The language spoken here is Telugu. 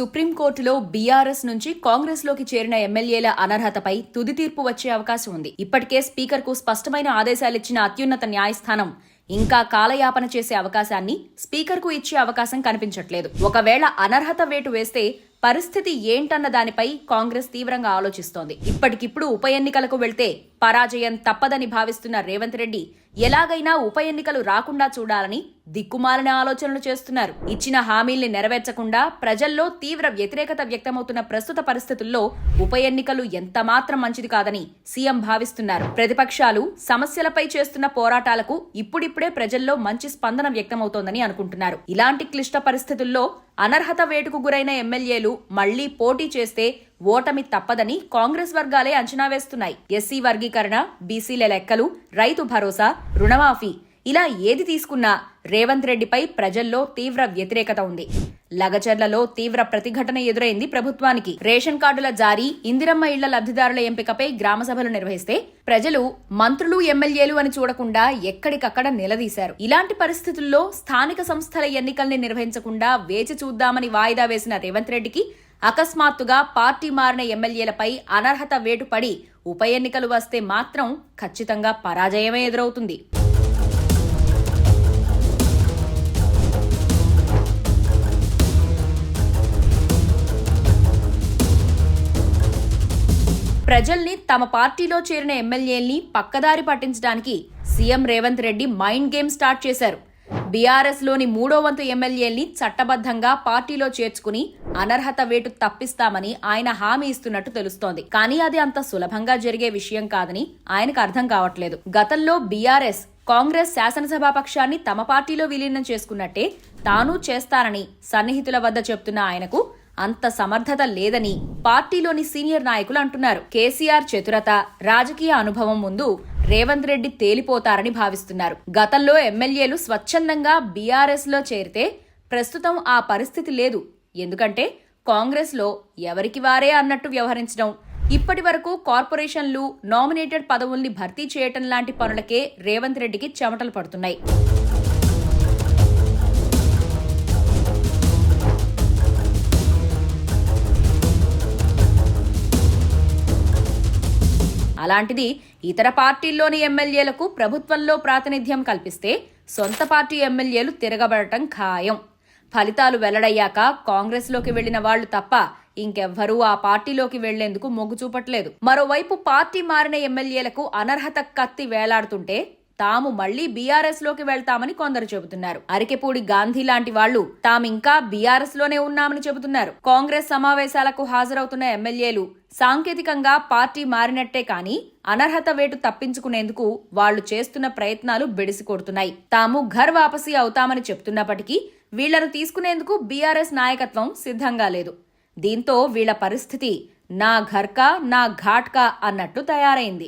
సుప్రీంకోర్టులో బీఆర్ఎస్ నుంచి కాంగ్రెస్ లోకి చేరిన ఎమ్మెల్యేల అనర్హతపై తుది తీర్పు వచ్చే అవకాశం ఉంది. ఇప్పటికే స్పీకర్ కు స్పష్టమైన ఆదేశాలిచ్చిన అత్యున్నత న్యాయస్థానం ఇంకా కాలయాపన చేసే అవకాశాన్ని స్పీకర్ కు ఇచ్చే అవకాశం కనిపించట్లేదు. ఒకవేళ అనర్హత వేటు వేస్తే పరిస్థితి ఏంటన్న దానిపై కాంగ్రెస్ తీవ్రంగా ఆలోచిస్తోంది. ఇప్పటికిప్పుడు ఉప ఎన్నికలకు వెళ్తే పరాజయం తప్పదని భావిస్తున్న రేవంత్ రెడ్డి ఎలాగైనా ఉప ఎన్నికలు రాకుండా చూడాలని దిక్కుమాలిన ఆలోచనలు చేస్తున్నారు. ఇచ్చిన హామీల్ని నెరవేర్చకుండా ప్రజల్లో తీవ్ర వ్యతిరేకత వ్యక్తమవుతున్న ప్రస్తుత పరిస్థితుల్లో ఉప ఎన్నికలు ఎంతమాత్రం మంచిది కాదని సీఎం భావిస్తున్నారు. ప్రతిపక్షాలు సమస్యలపై చేస్తున్న పోరాటాలకు ఇప్పుడిప్పుడే ప్రజల్లో మంచి స్పందన వ్యక్తమవుతోందని అనుకుంటున్నారు. ఇలాంటి క్లిష్ట పరిస్థితుల్లో అనర్హత వేటుకు గురైన ఎమ్మెల్యేలు మళ్లీ పోటీ చేస్తే ఓటమి తప్పదని కాంగ్రెస్ వర్గాలే అంచనా వేస్తున్నాయి. ఎస్సీ వర్గీకరణ, బీసీల లెక్కలు, రైతు భరోసా, రుణమాఫీ ఇలా ఏది తీసుకున్నా రేవంత్ రెడ్డిపై ప్రజల్లో తీవ్ర వ్యతిరేకత ఉంది. లగచర్లలో తీవ్ర ప్రతిఘటన ఎదురైంది ప్రభుత్వానికి. రేషన్ కార్డుల జారీ, ఇందిరమ్మ ఇళ్ల లబ్ధిదారుల ఎంపికపై గ్రామ సభలు నిర్వహిస్తే ప్రజలు మంత్రులు, ఎమ్మెల్యేలు అని చూడకుండా ఎక్కడికక్కడ నిలదీశారు. ఇలాంటి పరిస్థితుల్లో స్థానిక సంస్థల ఎన్నికల్ని నిర్వహించకుండా వేచి చూద్దామని వాయిదా వేసిన రేవంత్ రెడ్డికి అకస్మాత్తుగా పార్టీ మారిన ఎమ్మెల్యేలపై అనర్హత వేటు పడి ఉప ఎన్నికలు వస్తే మాత్రం ఖచ్చితంగా పరాజయమే ఎదురవుతుంది. ప్రజల్ని తమ పార్టీలో చేరిన ఎమ్మెల్యేల్ని పక్కదారి పట్టించడానికి CM Revanth Reddy mind game start చేశారు. బీఆర్ఎస్ లోని 3వ వంతు ఎమ్మెల్యేల్ని చట్టబద్ధంగా పార్టీలో చేర్చుకుని అనర్హత వేటు తప్పిస్తామని ఆయన హామీ ఇస్తున్నట్టు తెలుస్తోంది. కానీ అది అంత సులభంగా జరిగే విషయం కాదని ఆయనకు అర్థం కావట్లేదు. గతంలో బీఆర్ఎస్ కాంగ్రెస్ శాసనసభాపక్షాన్ని తమ పార్టీలో విలీనం చేసుకున్నట్టే తాను చేస్తానని సన్నిహితుల వద్ద చెప్తున్న ఆయనకు అంత సమర్థత లేదని పార్టీలోని సీనియర్ నాయకులు అంటున్నారు. కేసీఆర్ చతురత, రాజకీయ అనుభవం ముందు రేవంత్ రెడ్డి తేలిపోతారని భావిస్తున్నారు. గతంలో ఎమ్మెల్యేలు స్వచ్ఛందంగా బీఆర్ఎస్ లో చేరితే ప్రస్తుతం ఆ పరిస్థితి లేదు. ఎందుకంటే కాంగ్రెస్ లో ఎవరికి వారే అన్నట్టు వ్యవహరించడం, ఇప్పటి వరకు కార్పొరేషన్లు, నామినేటెడ్ పదవుల్ని భర్తీ చేయటం లాంటి పనులకే రేవంత్ రెడ్డికి చెమటలు పడుతున్నాయి. అలాంటిది ఇతర పార్టీల్లోని ఎమ్మెల్యేలకు ప్రభుత్వంలో ప్రాతినిధ్యం కల్పిస్తే సొంత పార్టీ ఎమ్మెల్యేలు తిరగబడటం ఖాయం. ఫలితాలు వెల్లడయ్యాక కాంగ్రెస్లోకి వెళ్లిన వాళ్లు తప్ప ఇంకెవ్వరూ ఆ పార్టీలోకి వెళ్లేందుకు మొగ్గు చూపట్లేదు. మరోవైపు పార్టీ మారిన ఎమ్మెల్యేలకు అనర్హత కత్తి వేలాడుతుంటే తాము మళ్లీ బీఆర్ఎస్ లోకి వెళ్తామని కొందరు చెబుతున్నారు. అరికెపూడి గాంధీ లాంటి వాళ్లు తామింకా బీఆర్ఎస్ లోనే ఉన్నామని చెబుతున్నారు. కాంగ్రెస్ సమావేశాలకు హాజరవుతున్న ఎమ్మెల్యేలు సాంకేతికంగా పార్టీ మారినట్టే కానీ అనర్హత వేటు తప్పించుకునేందుకు వాళ్లు చేస్తున్న ప్రయత్నాలు బెడిసి కొడుతున్నాయి. తాము ఘర్ వాపసీ అవుతామని చెప్తున్నప్పటికీ వీళ్లను తీసుకునేందుకు బీఆర్ఎస్ నాయకత్వం సిద్ధంగా లేదు. దీంతో వీళ్ల పరిస్థితి నా ఘర్కా నా ఘాట్కా అన్నట్టు తయారైంది.